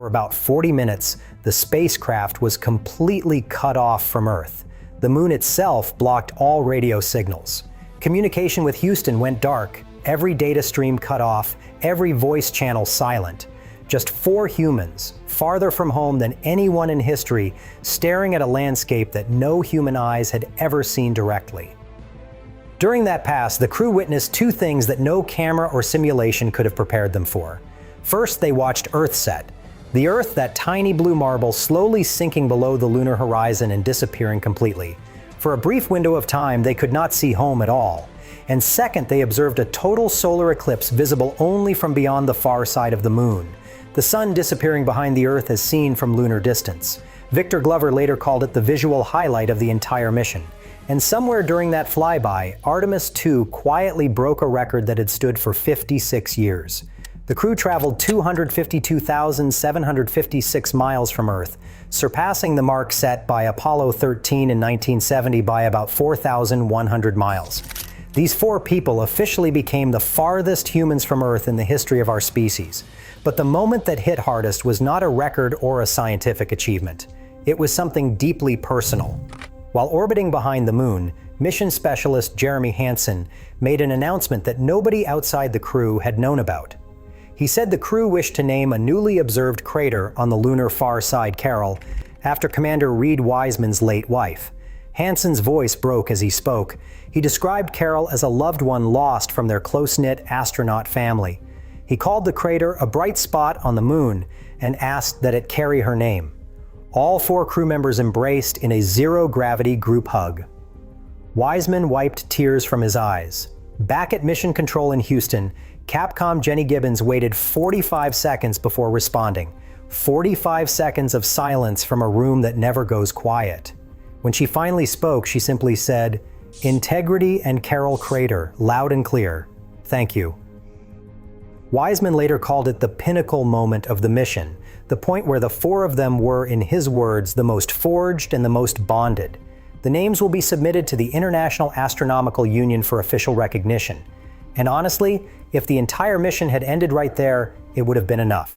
For about 40 minutes, the spacecraft was completely cut off from Earth. The moon itself blocked all radio signals. Communication with Houston went dark, every data stream cut off, every voice channel silent. Just 4 humans, farther from home than anyone in history, staring at a landscape that no human eyes had ever seen directly. During that pass, the crew witnessed 2 things that no camera or simulation could have prepared them for. First, they watched Earth set. The Earth, that tiny blue marble, slowly sinking below the lunar horizon and disappearing completely. For a brief window of time, they could not see home at all. And second, they observed a total solar eclipse visible only from beyond the far side of the moon. The sun disappearing behind the Earth as seen from lunar distance. Victor Glover later called it the visual highlight of the entire mission. And somewhere during that flyby, Artemis 2 quietly broke a record that had stood for 56 years. The crew traveled 252,756 miles from Earth, surpassing the mark set by Apollo 13 in 1970 by about 4,100 miles. These 4 people officially became the farthest humans from Earth in the history of our species. But the moment that hit hardest was not a record or a scientific achievement. It was something deeply personal. While orbiting behind the moon, mission specialist Jeremy Hansen made an announcement that nobody outside the crew had known about. He said the crew wished to name a newly observed crater on the lunar far side Carroll after Commander Reed Wiseman's late wife. Hansen's voice broke as he spoke. He described Carroll as a loved one lost from their close-knit astronaut family. He called the crater a bright spot on the moon and asked that it carry her name. All 4 crew members embraced in a zero-gravity group hug. Wiseman wiped tears from his eyes. Back at Mission Control in Houston, Capcom Jenny Gibbons waited 45 seconds before responding. 45 seconds of silence from a room that never goes quiet. When she finally spoke, she simply said, "Integrity and Carroll Crater, loud and clear. Thank you." Wiseman later called it the pinnacle moment of the mission, the point where the 4 of them were, in his words, the most forged and the most bonded. The names will be submitted to the International Astronomical Union for official recognition. And honestly, if the entire mission had ended right there, it would have been enough.